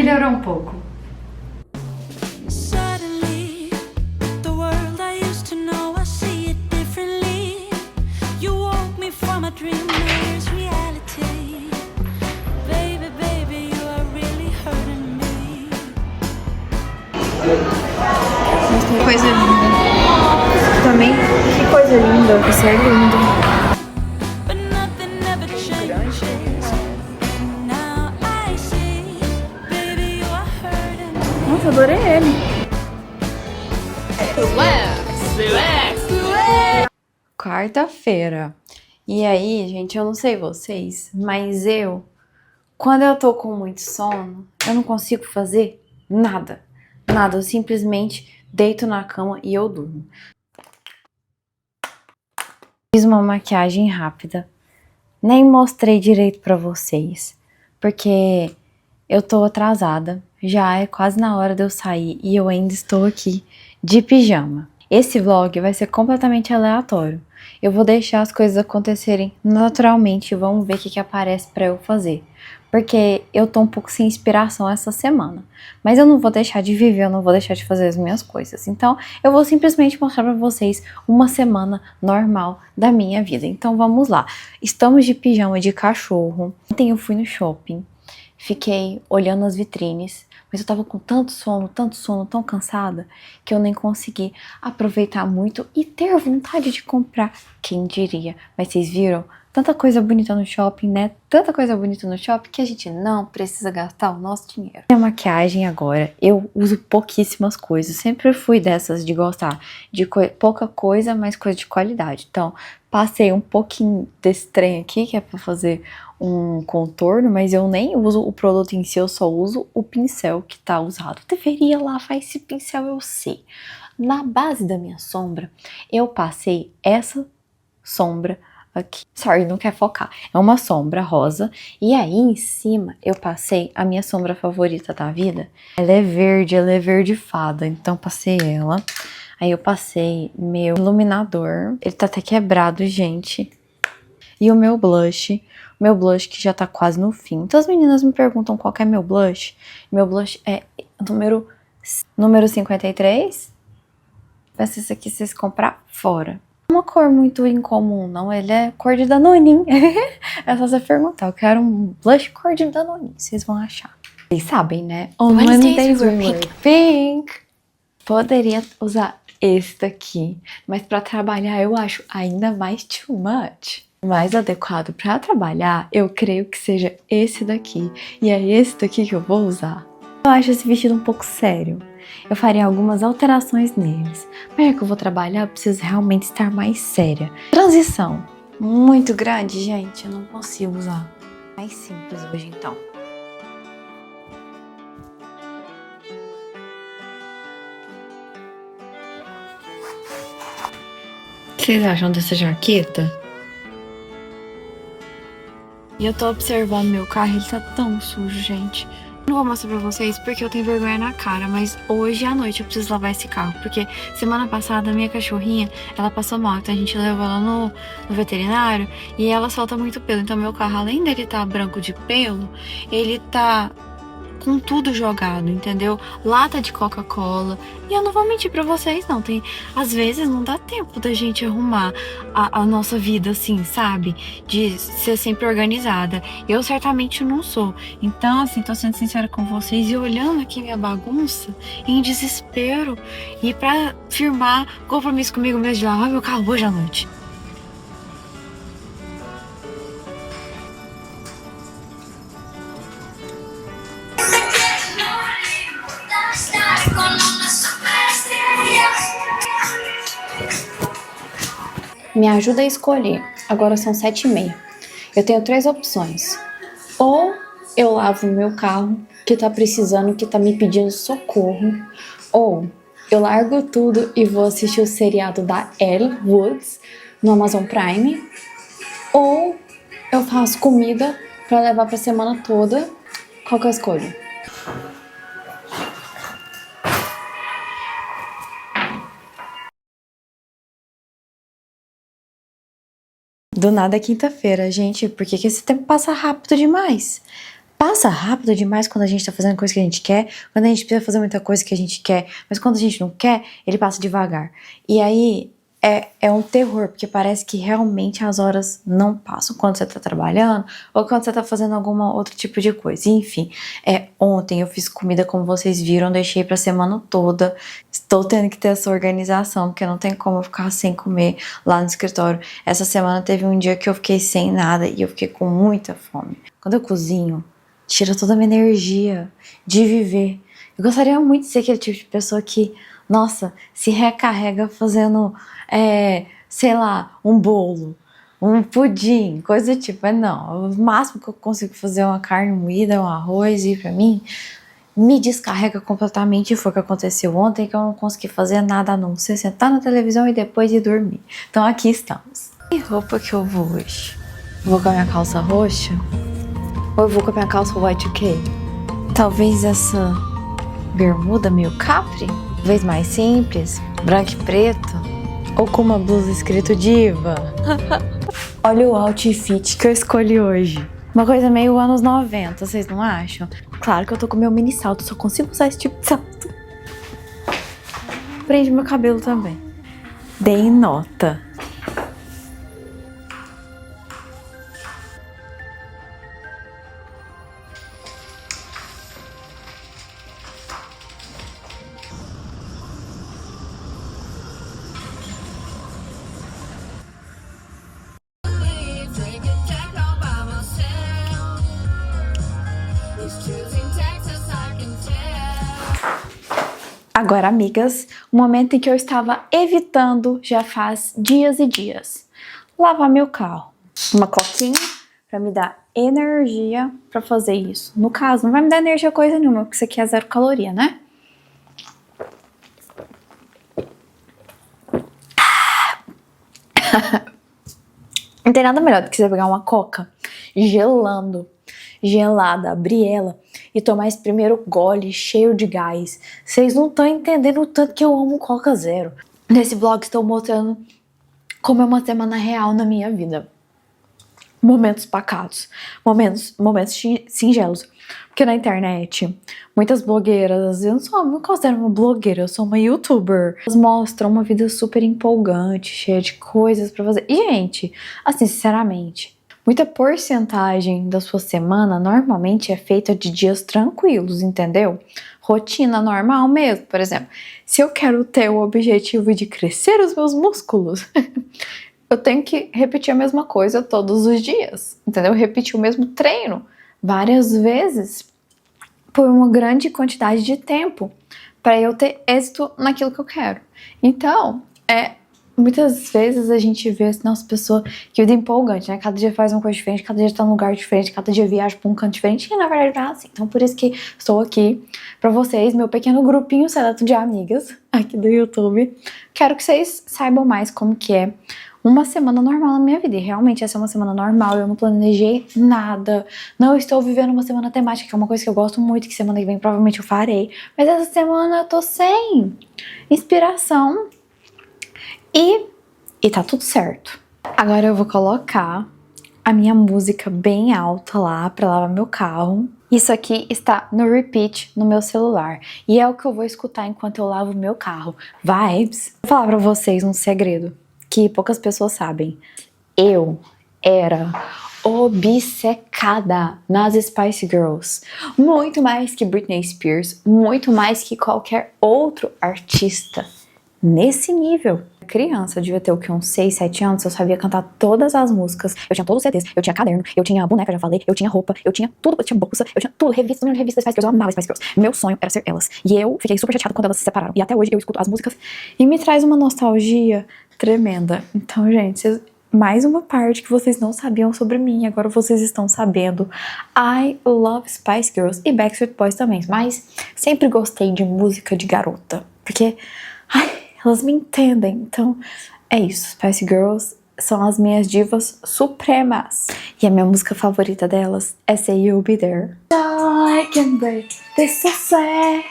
melhorou um pouco. Suddenly, the world I used to know, I see it differently. You woke me from a dream, there's reality. Baby, baby, you are really hurting me. Que coisa linda. Também, que coisa linda. Isso é lindo. But nothing ever changes. Now I see, baby, you are hurting me. Nossa, adorei ele. Quarta-feira. E aí, gente, eu não sei vocês, mas quando eu tô com muito sono, eu não consigo fazer nada. Nada, eu simplesmente deito na cama e eu durmo. Fiz uma maquiagem rápida. Nem mostrei direito pra vocês, porque eu tô atrasada. Já é quase na hora de eu sair e eu ainda estou aqui de pijama. Esse vlog vai ser completamente aleatório. Eu vou deixar as coisas acontecerem naturalmente e vamos ver o que aparece pra eu fazer. Porque eu tô um pouco sem inspiração essa semana. Mas eu não vou deixar de viver, eu não vou deixar de fazer as minhas coisas. Então, eu vou simplesmente mostrar pra vocês uma semana normal da minha vida. Então, vamos lá. Estamos de pijama de cachorro. Ontem eu fui no shopping, fiquei olhando as vitrines, mas eu tava com tanto sono, tão cansada, que eu nem consegui aproveitar muito e ter vontade de comprar. Quem diria? Mas vocês viram? Tanta coisa bonita no shopping, né? Tanta coisa bonita no shopping que a gente não precisa gastar o nosso dinheiro. A maquiagem agora, eu uso pouquíssimas coisas. Sempre fui dessas de gostar de pouca coisa, mas coisa de qualidade. Então, passei um pouquinho desse trem aqui, que é pra fazer um contorno, mas eu nem uso o produto em si, eu só uso o pincel que tá usado. Deveria lavar esse pincel, eu sei. Na base da minha sombra, eu passei essa sombra aqui. Sorry, não quer focar. É uma sombra rosa. E aí em cima eu passei a minha sombra favorita da vida. Ela é verde fada. Então passei ela. Aí eu passei meu iluminador. Ele tá até quebrado, gente. E o meu blush. Meu blush que já tá quase no fim. Então as meninas me perguntam qual que é meu blush. Meu blush é número 53. Mas esse aqui vocês comprar fora. Uma cor muito incomum, não. Ele é cor de Danoninho. É só você perguntar. Eu quero um blush cor de Danoninho. Vocês vão achar. Vocês sabem, né? On Wednesdays we wear pink. Poderia usar esse daqui. Mas pra trabalhar eu acho ainda mais too much. O mais adequado pra trabalhar, eu creio que seja esse daqui. E é esse daqui que eu vou usar. Eu acho esse vestido um pouco sério. Eu faria algumas alterações neles. Mas já que eu vou trabalhar, eu preciso realmente estar mais séria. Transição muito grande, gente. Eu não consigo usar. Mais simples hoje, então. O que vocês acham dessa jaqueta? E eu tô observando meu carro, ele tá tão sujo, gente. Não vou mostrar pra vocês porque eu tenho vergonha na cara, mas hoje à noite eu preciso lavar esse carro, porque semana passada a minha cachorrinha, ela passou mal, então a gente levou ela no veterinário e ela solta muito pelo, então meu carro, além dele tá branco de pelo, ele tá com tudo jogado, entendeu? Lata de Coca-Cola. E eu não vou mentir pra vocês, não. Às vezes não dá tempo da gente arrumar a nossa vida assim, sabe? De ser sempre organizada. Eu certamente não sou. Então, assim, tô sendo sincera com vocês e olhando aqui minha bagunça em desespero. E pra firmar compromisso comigo mesmo de lavar meu carro hoje à noite. Me ajuda a escolher. Agora são 7h30. Eu tenho 3 opções. Ou eu lavo o meu carro, que tá precisando, que tá me pedindo socorro. Ou eu largo tudo e vou assistir o seriado da Elle Woods no Amazon Prime. Ou eu faço comida pra levar pra semana toda. Qual que eu escolho? Do nada é quinta-feira, gente. Por que esse tempo passa rápido demais? Passa rápido demais quando a gente tá fazendo coisa que a gente quer, quando a gente precisa fazer muita coisa que a gente quer, mas quando a gente não quer, ele passa devagar. E aí é um terror, porque parece que realmente as horas não passam quando você tá trabalhando ou quando você tá fazendo alguma outro tipo de coisa. Enfim, ontem eu fiz comida como vocês viram, deixei pra semana toda. Estou tendo que ter essa organização, porque não tem como eu ficar sem comer lá no escritório. Essa semana teve um dia que eu fiquei sem nada e eu fiquei com muita fome. Quando eu cozinho, tira toda a minha energia de viver. Eu gostaria muito de ser aquele tipo de pessoa que, nossa, se recarrega fazendo, sei lá, um bolo, um pudim, coisa do tipo. Mas não, o máximo que eu consigo fazer é uma carne moída, um arroz, e pra mim, me descarrega completamente. E foi o que aconteceu ontem, que eu não consegui fazer nada a não ser sentar na televisão e depois ir dormir. Então aqui estamos. Que roupa que eu vou hoje? Vou com a minha calça roxa? Ou eu vou com a minha calça Y2K? Talvez essa bermuda meio capri? Talvez mais simples, branco e preto? Ou com uma blusa escrito diva? Olha o outfit que eu escolhi hoje. Uma coisa meio anos 90, vocês não acham? Claro que eu tô com meu mini salto, só consigo usar esse tipo de salto. Prende meu cabelo também. Dei nota. Agora, amigas, o momento em que eu estava evitando já faz dias e dias. Lavar meu carro. Uma coquinha pra me dar energia pra fazer isso. No caso, não vai me dar energia coisa nenhuma, porque isso aqui é 0 caloria, né? Não tem nada melhor do que você pegar uma coca gelada, abrir ela e tomar esse primeiro gole cheio de gás. Vocês não estão entendendo o tanto que eu amo Coca Zero. Nesse vlog estou mostrando como é uma semana real na minha vida. Momentos pacatos, momentos singelos. Porque na internet, muitas blogueiras, eu não considero uma blogueira, eu sou uma youtuber. Elas mostram uma vida super empolgante, cheia de coisas pra fazer. E, gente, assim, sinceramente, muita porcentagem da sua semana normalmente é feita de dias tranquilos, entendeu? Rotina normal mesmo. Por exemplo, se eu quero ter o objetivo de crescer os meus músculos, eu tenho que repetir a mesma coisa todos os dias, entendeu? Repetir o mesmo treino várias vezes por uma grande quantidade de tempo para eu ter êxito naquilo que eu quero. Então, muitas vezes a gente vê assim, nossa, pessoa que vida empolgante, né? Cada dia faz uma coisa diferente, cada dia tá num lugar diferente, cada dia viaja pra um canto diferente, e na verdade não é assim. Então por isso que estou aqui pra vocês, meu pequeno grupinho seleto de amigas aqui do YouTube. Quero que vocês saibam mais como que é uma semana normal na minha vida. E realmente essa é uma semana normal, eu não planejei nada, não estou vivendo uma semana temática, que é uma coisa que eu gosto muito, que semana que vem provavelmente eu farei. Mas essa semana eu tô sem inspiração. E tá tudo certo. Agora eu vou colocar a minha música bem alta lá pra lavar meu carro. Isso aqui está no repeat no meu celular. E é o que eu vou escutar enquanto eu lavo meu carro. Vibes. Vou falar pra vocês um segredo que poucas pessoas sabem. Eu era obcecada nas Spice Girls. Muito mais que Britney Spears. Muito mais que qualquer outro artista. Nesse nível. Criança, eu devia ter o que, uns 6, 7 anos, eu sabia cantar todas as músicas, eu tinha todos os CDs, eu tinha caderno, eu tinha boneca, já falei, eu tinha roupa, eu tinha tudo, eu tinha bolsa, eu tinha tudo, revista Spice Girls, eu amava Spice Girls. Meu sonho era ser elas. E eu fiquei super chateada quando elas se separaram. E até hoje eu escuto as músicas e me traz uma nostalgia tremenda. Então, gente, mais uma parte que vocês não sabiam sobre mim, agora vocês estão sabendo. I love Spice Girls e Backstreet Boys também, mas sempre gostei de música de garota, porque elas me entendem. Então é isso, Spice Girls são as minhas divas supremas. E a minha música favorita delas é Say You'll Be There. I can break this so sad.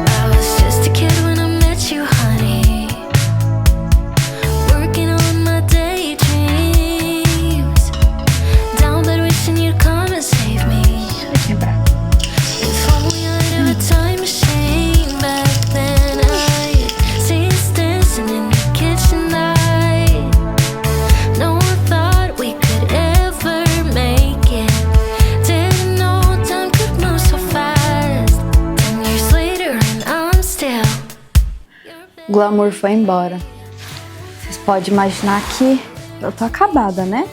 I was just a kid when I met O glamour foi embora. Vocês podem imaginar que eu tô acabada, né?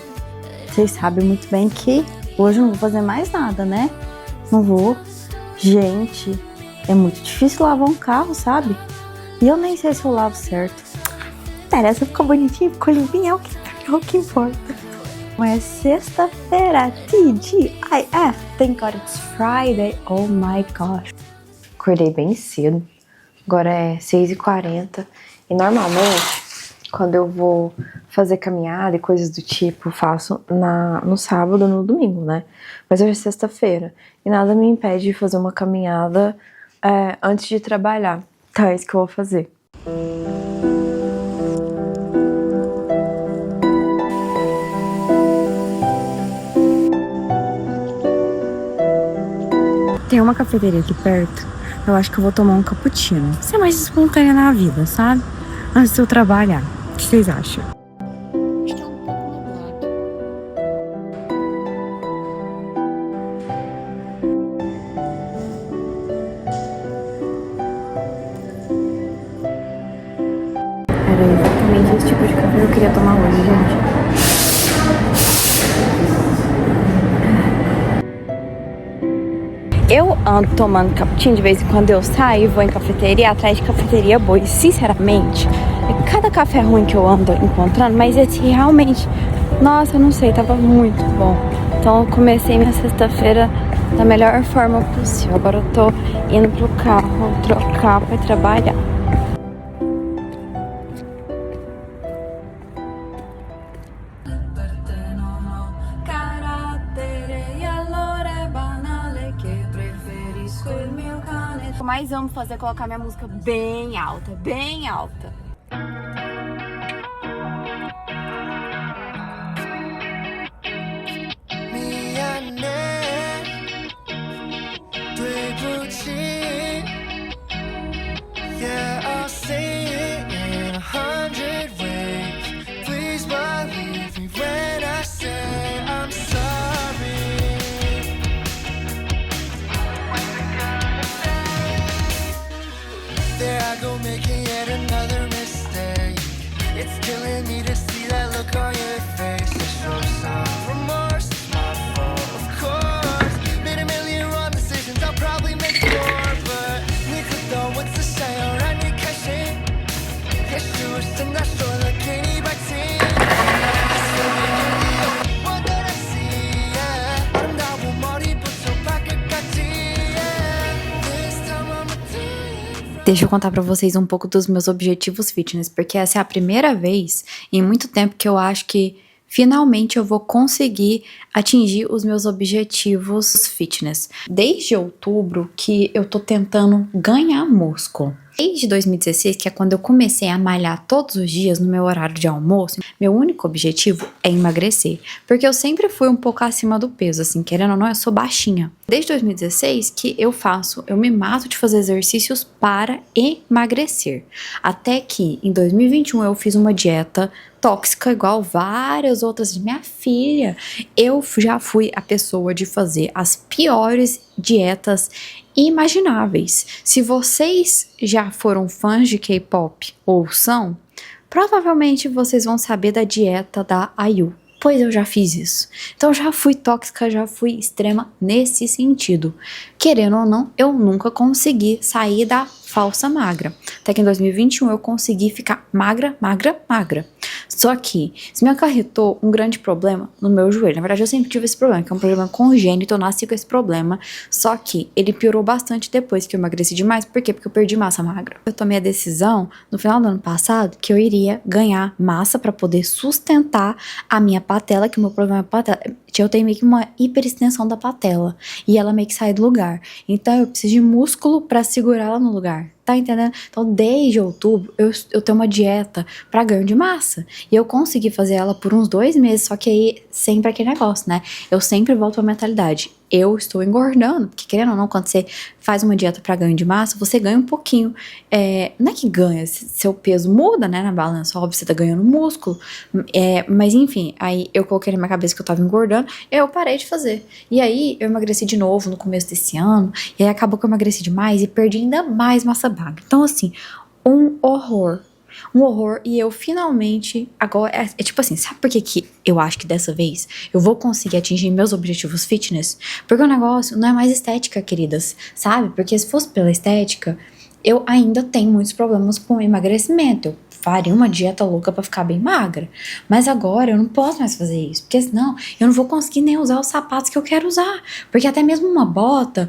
Vocês sabem muito bem que hoje eu não vou fazer mais nada, né? Não vou. Gente, é muito difícil lavar um carro, sabe? E eu nem sei se eu lavo certo. Interessa, ficou bonitinho, ficou limpinho, é o que importa. Mas é sexta-feira, TGIF, thank God it's Friday, oh my gosh. Acordei bem cedo, agora é 6h40 e normalmente quando eu vou fazer caminhada e coisas do tipo, faço no sábado ou no domingo, né? Mas hoje é sexta-feira e nada me impede de fazer uma caminhada antes de trabalhar. Então é isso que eu vou fazer. Tem uma cafeteria aqui perto, eu acho que eu vou tomar um cappuccino. Ser mais espontânea na vida, sabe? Antes de eu trabalhar. O que vocês acham? Era exatamente esse tipo de café que eu queria tomar hoje, gente. Eu ando tomando cappuccino de vez em quando eu saio e vou em cafeteria, atrás de cafeteria boa. E sinceramente, é cada café ruim que eu ando encontrando, mas esse realmente, nossa, eu não sei, tava muito bom. Então eu comecei minha sexta-feira da melhor forma possível. Agora eu tô indo pro carro trocar pra trabalhar. O que eu mais amo fazer é colocar minha música bem alta, bem alta. Making yet another mistake. It's killing me to see that look on your face. It shows some remorse, it's my fault, of course. Made a million wrong decisions, I'll probably make more. But need to know what's the say or I need cashing. Yes, sure, still not sure the candy by team. One that I see, yeah. I'm not one more, but so back a This time I'm a Deixa eu contar pra vocês um pouco dos meus objetivos fitness, porque essa é a primeira vez em muito tempo que eu acho que finalmente eu vou conseguir atingir os meus objetivos fitness. Desde outubro que eu tô tentando ganhar músculo. Desde 2016, que é quando eu comecei a malhar todos os dias no meu horário de almoço, meu único objetivo é emagrecer. Porque eu sempre fui um pouco acima do peso, assim, querendo ou não, eu sou baixinha. Desde 2016 que eu me mato de fazer exercícios para emagrecer. Até que em 2021 eu fiz uma dieta tóxica igual várias outras de minha filha. Eu já fui a pessoa de fazer as piores dietas imagináveis. Se vocês já foram fãs de K-pop ou são, provavelmente vocês vão saber da dieta da IU. Pois eu já fiz isso. Então já fui tóxica, já fui extrema nesse sentido. Querendo ou não, eu nunca consegui sair da falsa magra. Até que em 2021 eu consegui ficar magra, magra, magra. Só que isso me acarretou um grande problema no meu joelho. Na verdade, eu sempre tive esse problema, que é um problema congênito, eu nasci com esse problema. Só que ele piorou bastante depois que eu emagreci demais. Por quê? Porque eu perdi massa magra. Eu tomei a decisão, no final do ano passado, que eu iria ganhar massa para poder sustentar a minha patela, que o meu problema é a patela. Eu tenho meio que uma hiperextensão da patela e ela meio que sai do lugar. Então eu preciso de músculo para segurar ela no lugar. Tá entendendo? Então, desde outubro, eu tenho uma dieta pra ganho de massa. E eu consegui fazer ela por uns 2 meses, só que aí sempre aquele negócio, né? Eu sempre volto pra mentalidade. Eu estou engordando, porque querendo ou não, quando você faz uma dieta pra ganho de massa, você ganha um pouquinho. Não é que ganha, seu peso muda, né, na balança, óbvio, você tá ganhando músculo. Mas enfim, aí eu coloquei na minha cabeça que eu tava engordando, eu parei de fazer. E aí, eu emagreci de novo no começo desse ano, e aí acabou que eu emagreci demais e perdi ainda mais massa magra. Então, assim, um horror. Um horror, e eu finalmente, agora, é tipo assim, sabe por que eu acho que dessa vez eu vou conseguir atingir meus objetivos fitness? Porque o negócio não é mais estética, queridas, sabe? Porque se fosse pela estética, eu ainda tenho muitos problemas com emagrecimento. Eu faria uma dieta louca pra ficar bem magra. Mas agora eu não posso mais fazer isso, porque senão eu não vou conseguir nem usar os sapatos que eu quero usar. Porque até mesmo uma bota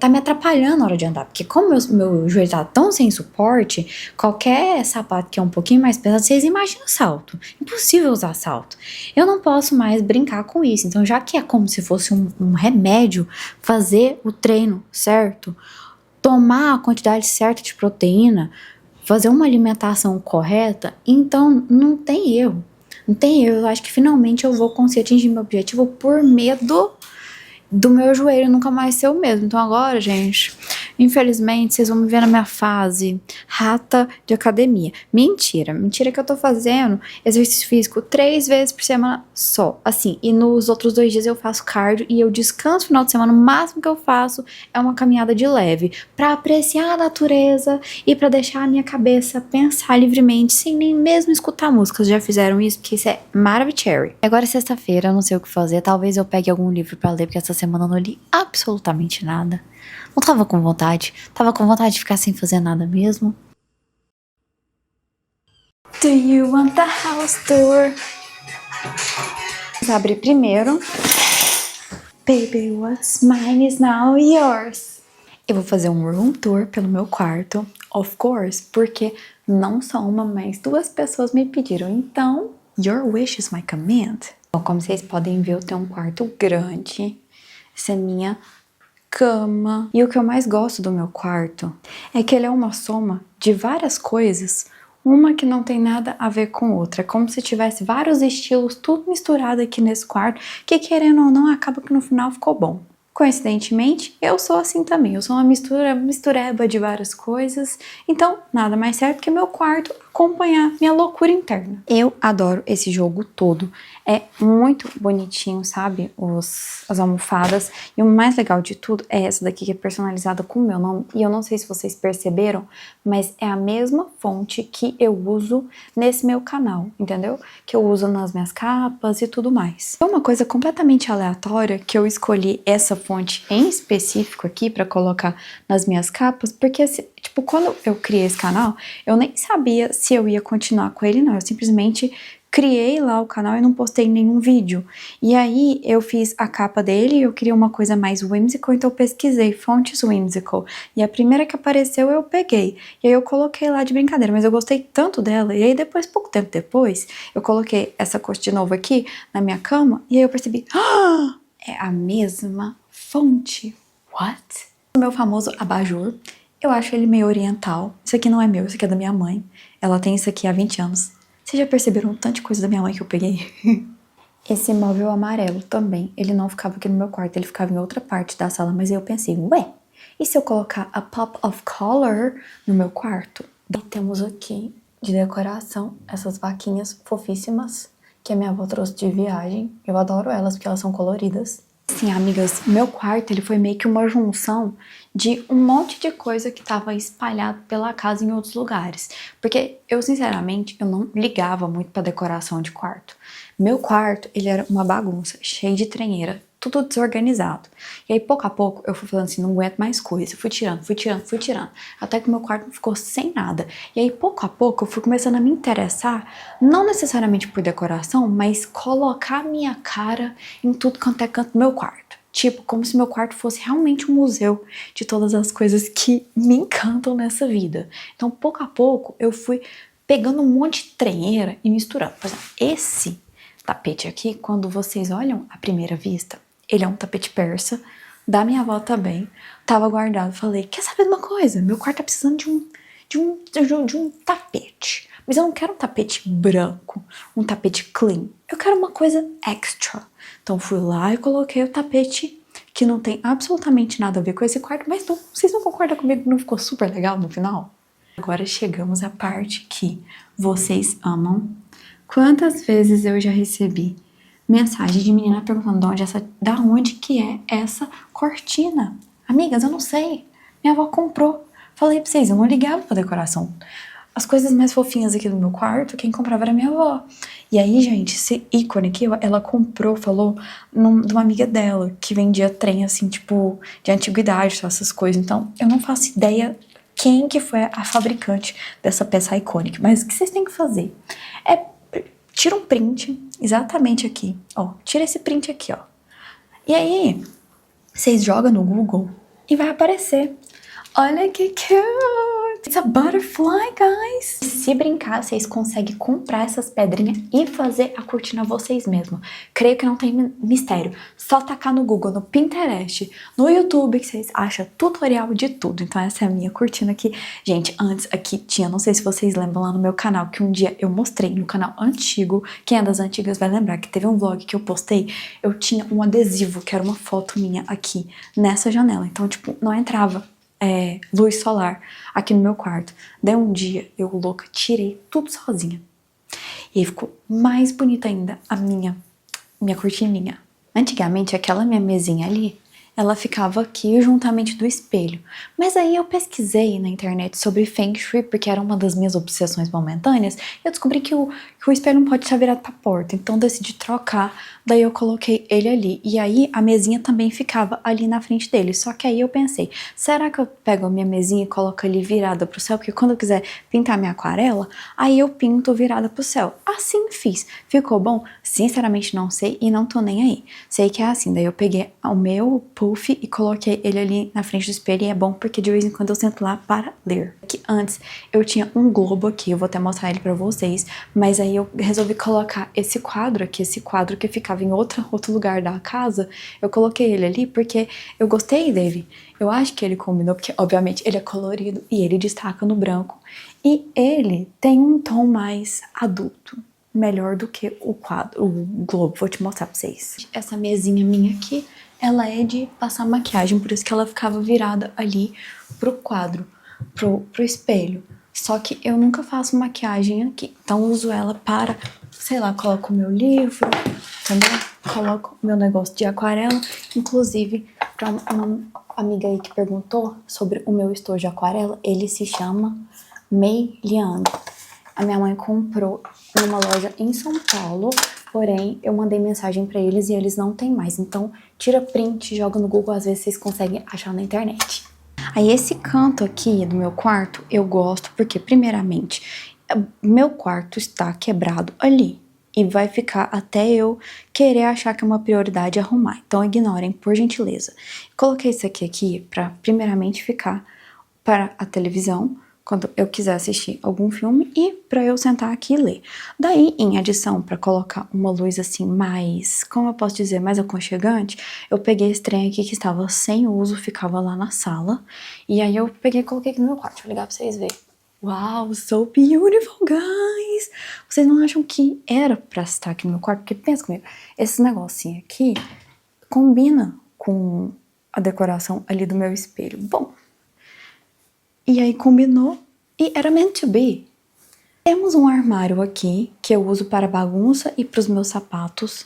tá me atrapalhando na hora de andar. Porque como meu joelho tá tão sem suporte, qualquer sapato que é um pouquinho mais pesado, vocês imaginam salto. Impossível usar salto. Eu não posso mais brincar com isso. Então, já que é como se fosse um remédio, fazer o treino certo, tomar a quantidade certa de proteína, fazer uma alimentação correta, então não tem erro. Não tem erro. Eu acho que finalmente eu vou conseguir atingir meu objetivo por medo do meu joelho nunca mais ser o mesmo. Então agora, gente, infelizmente, vocês vão me ver na minha fase rata de academia. Mentira que eu tô fazendo exercício físico 3 vezes por semana só, assim, e nos outros 2 dias eu faço cardio e eu descanso no final de semana. O máximo que eu faço é uma caminhada de leve, pra apreciar a natureza e pra deixar a minha cabeça pensar livremente, sem nem mesmo escutar músicas. Já fizeram isso? Porque isso é maravilhoso. Agora é sexta-feira, eu não sei o que fazer, talvez eu pegue algum livro pra ler, porque essa semana eu não li absolutamente nada. Não tava com vontade. Tava com vontade de ficar sem fazer nada mesmo. Do you want the house tour? Vamos abrir primeiro. Baby, what's mine is now yours. Eu vou fazer um room tour pelo meu quarto, of course, porque não só uma, mas 2 pessoas me pediram. Então, your wish is my command. Bom, como vocês podem ver, eu tenho um quarto grande. Essa é minha cama. E o que eu mais gosto do meu quarto é que ele é uma soma de várias coisas, uma que não tem nada a ver com outra. É como se tivesse vários estilos, tudo misturado aqui nesse quarto, que querendo ou não, acaba que no final ficou bom. Coincidentemente, eu sou assim também. Eu sou uma mistureba de várias coisas. Então, nada mais certo que meu quarto acompanhar minha loucura interna. Eu adoro esse jogo todo. É muito bonitinho, sabe? As almofadas. E o mais legal de tudo é essa daqui, que é personalizada com o meu nome. E eu não sei se vocês perceberam, mas é a mesma fonte que eu uso nesse meu canal, entendeu? Que eu uso nas minhas capas e tudo mais. Foi uma coisa completamente aleatória que eu escolhi essa fonte em específico aqui pra colocar nas minhas capas, porque tipo, quando eu criei esse canal, eu nem sabia se eu ia continuar com ele, não. Eu simplesmente criei lá o canal e não postei nenhum vídeo. E aí eu fiz a capa dele e eu queria uma coisa mais whimsical, então eu pesquisei fontes whimsical. E a primeira que apareceu eu peguei. E aí eu coloquei lá de brincadeira, mas eu gostei tanto dela. E aí depois, pouco tempo depois, eu coloquei essa coxa de novo aqui na minha cama e aí eu percebi, é a mesma fonte. What? O meu famoso abajur. Eu acho ele meio oriental. Isso aqui não é meu, isso aqui é da minha mãe. Ela tem isso aqui há 20 anos. Vocês já perceberam o tanto de coisa da minha mãe que eu peguei? Esse móvel amarelo também, ele não ficava aqui no meu quarto, ele ficava em outra parte da sala, mas eu pensei, ué, e se eu colocar a pop of color no meu quarto? E temos aqui, de decoração, essas vaquinhas fofíssimas, que a minha avó trouxe de viagem. Eu adoro elas, porque elas são coloridas. Sim, amigas, meu quarto, ele foi meio que uma junção de um monte de coisa que tava espalhado pela casa em outros lugares. Porque eu, sinceramente, eu não ligava muito pra decoração de quarto. Meu quarto, ele era uma bagunça, cheio de trenheira, tudo desorganizado. E aí, pouco a pouco, eu fui falando assim, não aguento mais coisa. Fui tirando. Até que meu quarto ficou sem nada. E aí, pouco a pouco, eu fui começando a me interessar, não necessariamente por decoração, mas colocar minha cara em tudo quanto é canto do meu quarto. Tipo, como se meu quarto fosse realmente um museu de todas as coisas que me encantam nessa vida. Então, pouco a pouco, eu fui pegando um monte de trenheira e misturando. Por exemplo, esse tapete aqui, quando vocês olham à primeira vista, ele é um tapete persa, da minha avó também, tava guardado. Falei, quer saber de uma coisa? Meu quarto tá precisando de um tapete. Mas eu não quero um tapete branco, um tapete clean. Eu quero uma coisa extra. Então fui lá e coloquei o tapete que não tem absolutamente nada a ver com esse quarto, mas não, vocês não concordam comigo que não ficou super legal no final? Agora chegamos à parte que vocês amam. Quantas vezes eu já recebi mensagem de menina perguntando da onde que é essa cortina? Amigas, eu não sei. Minha avó comprou Falei pra vocês, eu não ligava pra decoração. As coisas mais fofinhas aqui do meu quarto, quem comprava era minha avó. E aí, gente, esse ícone aqui, ela comprou, falou, de uma amiga dela, que vendia trem, assim, tipo, de antiguidade, essas coisas. Então, eu não faço ideia quem que foi a fabricante dessa peça icônica. Mas o que vocês têm que fazer é, tira um print, exatamente aqui, ó. Tira esse print aqui, ó. E aí, vocês jogam no Google e vai aparecer. Olha que cute! It's a butterfly, guys! Se brincar, vocês conseguem comprar essas pedrinhas e fazer a cortina vocês mesmos. Creio que não tem mistério. Só tacar no Google, no Pinterest, no YouTube, que vocês acham tutorial de tudo. Então essa é a minha cortina aqui. Gente, antes aqui tinha, não sei se vocês lembram lá no meu canal, que um dia eu mostrei no canal antigo. Quem é das antigas vai lembrar que teve um vlog que eu postei. Eu tinha um adesivo, que era uma foto minha aqui, nessa janela. Então, tipo, não entrava luz solar aqui no meu quarto. Daí um dia, eu louca, tirei tudo sozinha. E aí ficou mais bonita ainda a minha cortininha. Antigamente, aquela minha mesinha ali, ela ficava aqui juntamente do espelho. Mas aí eu pesquisei na internet sobre Feng Shui, porque era uma das minhas obsessões momentâneas, e eu descobri que o espelho não pode estar virado pra porta. Então decidi trocar, daí eu coloquei ele ali. E aí a mesinha também ficava ali na frente dele. Só que aí eu pensei, será que eu pego a minha mesinha e coloco ali virada pro céu? Porque quando eu quiser pintar minha aquarela, aí eu pinto virada pro céu. Assim fiz. Ficou bom? Sinceramente não sei e não tô nem aí. Sei que é assim, daí eu peguei o meu puff e coloquei ele ali na frente do espelho, e é bom porque de vez em quando eu sento lá para ler. Que antes eu tinha um globo aqui, eu vou até mostrar ele pra vocês, mas aí eu resolvi colocar esse quadro aqui, esse quadro que ficava em outro lugar da casa, eu coloquei ele ali porque eu gostei dele. Eu acho que ele combinou, porque obviamente ele é colorido e ele destaca no branco, e ele tem um tom mais adulto. Melhor do que o quadro, o globo. Vou te mostrar pra vocês. Essa mesinha minha aqui, ela é de passar maquiagem, por isso que ela ficava virada ali pro quadro, pro espelho. Só que eu nunca faço maquiagem aqui, então uso ela para, sei lá, coloco o meu livro, entendeu? Coloco o meu negócio de aquarela, inclusive pra uma amiga aí que perguntou sobre o meu estojo de aquarela, ele se chama Mei Liang. A minha mãe comprou numa loja em São Paulo, porém eu mandei mensagem pra eles e eles não têm mais. Então tira print, joga no Google, às vezes vocês conseguem achar na internet. Aí esse canto aqui do meu quarto eu gosto porque, primeiramente, meu quarto está quebrado ali e vai ficar até eu querer achar que é uma prioridade arrumar. Então ignorem, por gentileza. Coloquei isso aqui pra primeiramente ficar para a televisão, quando eu quiser assistir algum filme, e para eu sentar aqui e ler. Daí, em adição, para colocar uma luz assim mais, como eu posso dizer, mais aconchegante, eu peguei esse trem aqui que estava sem uso, ficava lá na sala, e aí eu peguei e coloquei aqui no meu quarto. Deixa eu ligar pra vocês verem. Wow, so beautiful, guys! Vocês não acham que era pra estar aqui no meu quarto? Porque pensa comigo, esse negocinho aqui combina com a decoração ali do meu espelho. Bom, e aí combinou e era meant to be. Temos um armário aqui que eu uso para bagunça e para os meus sapatos.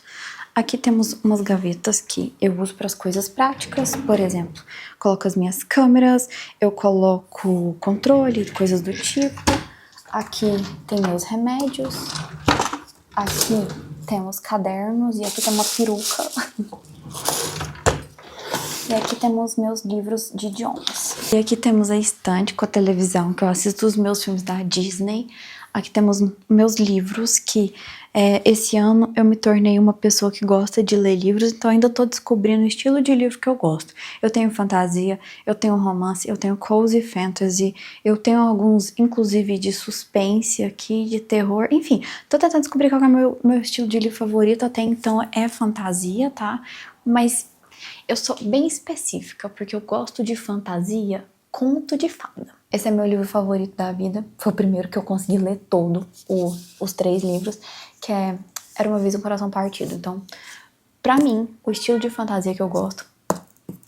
Aqui temos umas gavetas que eu uso para as coisas práticas. Por exemplo, coloco as minhas câmeras, eu coloco controle, coisas do tipo. Aqui tem meus remédios. Aqui temos cadernos e aqui tem uma peruca. E aqui temos meus livros de idiomas. E aqui temos a estante com a televisão, que eu assisto os meus filmes da Disney. Aqui temos meus livros, que esse ano eu me tornei uma pessoa que gosta de ler livros, então ainda tô descobrindo o estilo de livro que eu gosto. Eu tenho fantasia, eu tenho romance, eu tenho cozy fantasy, eu tenho alguns, inclusive, de suspense aqui, de terror, enfim. Tô tentando descobrir qual é o meu estilo de livro favorito, até então é fantasia, tá? Mas eu sou bem específica, porque eu gosto de fantasia, conto de fada. Esse é meu livro favorito da vida. Foi o primeiro que eu consegui ler todo, os 3 livros, que é Era Uma Vez um Coração Partido. Então, pra mim, o estilo de fantasia que eu gosto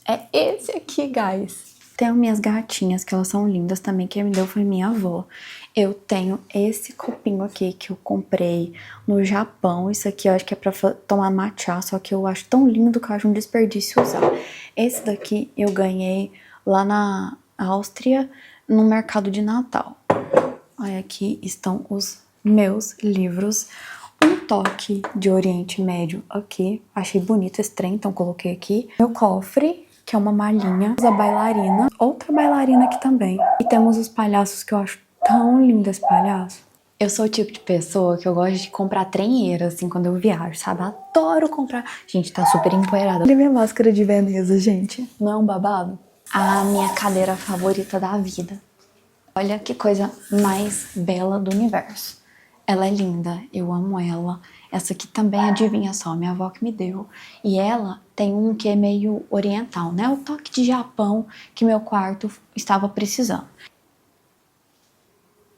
é esse aqui, guys. Tenho minhas gatinhas, que elas são lindas também, quem me deu foi minha avó. Eu tenho esse copinho aqui que eu comprei no Japão. Isso aqui eu acho que é pra tomar matcha, só que eu acho tão lindo que eu acho um desperdício usar. Esse daqui eu ganhei lá Áustria, no mercado de Natal. Olha, aqui estão os meus livros. Um toque de Oriente Médio aqui. Achei bonito esse trem, então coloquei aqui. Meu cofre, que é uma malinha. A bailarina. Outra bailarina aqui também. E temos os palhaços, que eu acho tão lindo esse palhaço. Eu sou o tipo de pessoa que eu gosto de comprar trenheira, assim, quando eu viajo, sabe? Adoro comprar. Gente, tá super empoeirada. Olha minha máscara de Veneza, gente. Não é um babado? A minha cadeira favorita da vida. Olha que coisa mais bela do universo. Ela é linda, eu amo ela. Essa aqui também, adivinha só, minha avó que me deu. E ela tem um que é meio oriental, né? O toque de Japão que meu quarto estava precisando.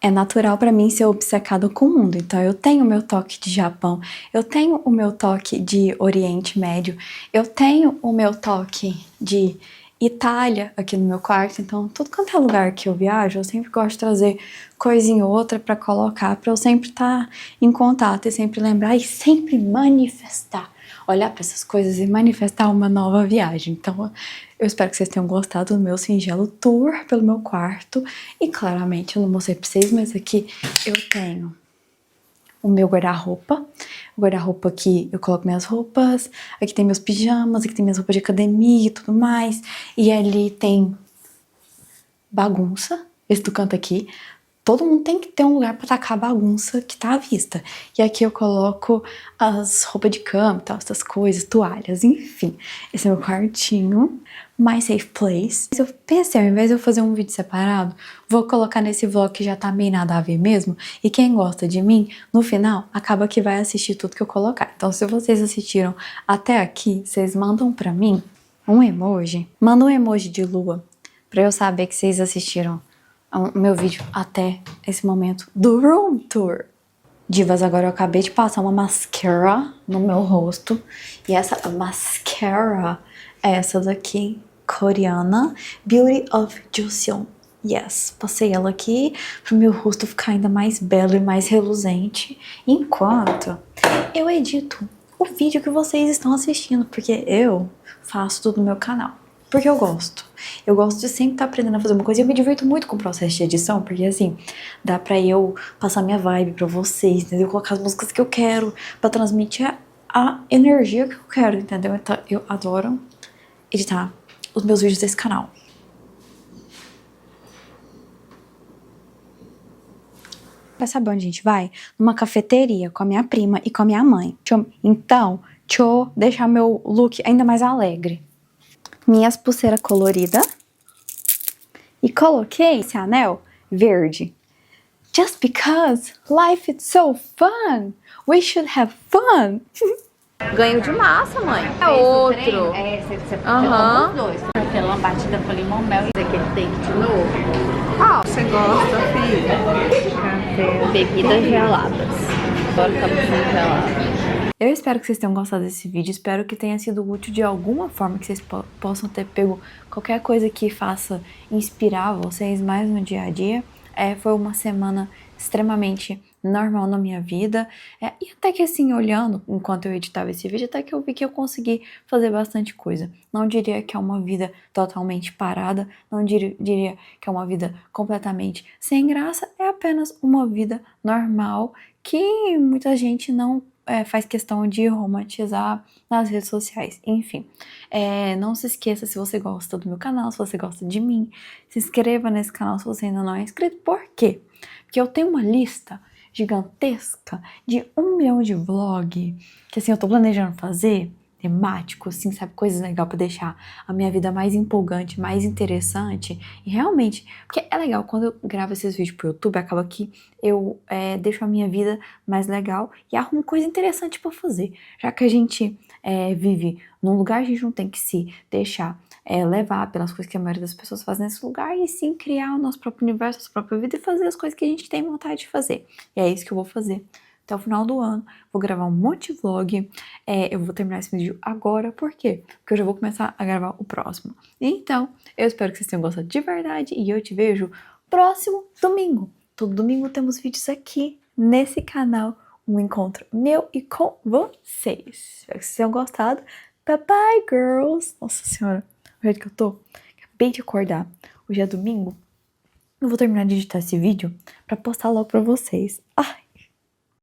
É natural pra mim ser obcecado com o mundo, então eu tenho o meu toque de Japão, eu tenho o meu toque de Oriente Médio, eu tenho o meu toque de Itália aqui no meu quarto, então tudo quanto é lugar que eu viajo, eu sempre gosto de trazer coisinha ou outra pra colocar, pra eu sempre estar em contato e sempre lembrar e sempre manifestar. Olhar pra essas coisas e manifestar uma nova viagem. Então, eu espero que vocês tenham gostado do meu singelo tour pelo meu quarto. E claramente, eu não mostrei pra vocês, mas aqui eu tenho o meu guarda-roupa. O guarda-roupa aqui eu coloco minhas roupas. Aqui tem meus pijamas, aqui tem minhas roupas de academia e tudo mais. E ali tem bagunça, esse do canto aqui. Todo mundo tem que ter um lugar pra tacar a bagunça que tá à vista. E aqui eu coloco as roupas de cama e tal, essas coisas, toalhas, enfim. Esse é meu quartinho, my safe place. Eu pensei, ao invés de eu fazer um vídeo separado, vou colocar nesse vlog que já tá meio nada a ver mesmo. E quem gosta de mim, no final, acaba que vai assistir tudo que eu colocar. Então, se vocês assistiram até aqui, vocês mandam pra mim um emoji. Manda um emoji de lua, pra eu saber que vocês assistiram o meu vídeo até esse momento do room tour. Divas, agora eu acabei de passar uma mascara no meu rosto. E essa mascara é essa daqui, coreana, Beauty of Joseon. Yes, passei ela aqui pro meu rosto ficar ainda mais belo e mais reluzente, enquanto eu edito o vídeo que vocês estão assistindo, porque eu faço tudo no meu canal. Porque eu gosto. Eu gosto de sempre estar aprendendo a fazer uma coisa. E eu me divirto muito com o processo de edição. Porque assim, dá pra eu passar minha vibe pra vocês, entendeu? Colocar as músicas que eu quero. Pra transmitir a energia que eu quero, entendeu? Então eu adoro editar os meus vídeos desse canal. Pra saber onde a gente vai? Numa cafeteria com a minha prima e com a minha mãe. Então, deixa eu deixar meu look ainda mais alegre. Minhas pulseiras coloridas. E coloquei esse anel verde. Just because life is so fun. We should have fun. Ganho de massa, mãe. É outro. Você Aham. os dois. Hortelã batida com limão, mel e aquele take de novo. Qual você gosta, filha? Bebidas geladas. Agora tá muito gelado. Eu espero que vocês tenham gostado desse vídeo, espero que tenha sido útil de alguma forma, que vocês possam ter pego qualquer coisa que faça inspirar vocês mais no dia a dia. Foi uma semana extremamente normal na minha vida, e até que assim, olhando enquanto eu editava esse vídeo, até que eu vi que eu consegui fazer bastante coisa. Não diria que é uma vida totalmente parada, não diria que é uma vida completamente sem graça, é apenas uma vida normal que muita gente não faz questão de romantizar nas redes sociais. Enfim, não se esqueça, se você gosta do meu canal, se você gosta de mim, se inscreva nesse canal se você ainda não é inscrito. Por quê? Porque eu tenho uma lista gigantesca de 1 milhão de vlog que assim eu tô planejando fazer, temático, assim, sabe, coisas legais pra deixar a minha vida mais empolgante, mais interessante. E realmente, porque é legal, quando eu gravo esses vídeos pro YouTube, acaba que eu deixo a minha vida mais legal e arrumo coisa interessante pra fazer. Já que a gente vive num lugar, a gente não tem que se deixar levar pelas coisas que a maioria das pessoas fazem nesse lugar, e sim criar o nosso próprio universo, a nossa própria vida e fazer as coisas que a gente tem vontade de fazer. E é isso que eu vou fazer até o final do ano. Vou gravar um monte de vlog. Eu vou terminar esse vídeo agora. Por quê? Porque eu já vou começar a gravar o próximo. Então, eu espero que vocês tenham gostado de verdade. E eu te vejo próximo domingo. Todo domingo temos vídeos aqui nesse canal. Um encontro meu e com vocês. Espero que vocês tenham gostado. Bye bye, girls. Nossa senhora, o jeito que eu tô. Acabei de acordar. Hoje é domingo. Eu vou terminar de editar esse vídeo pra postar logo pra vocês. Ai,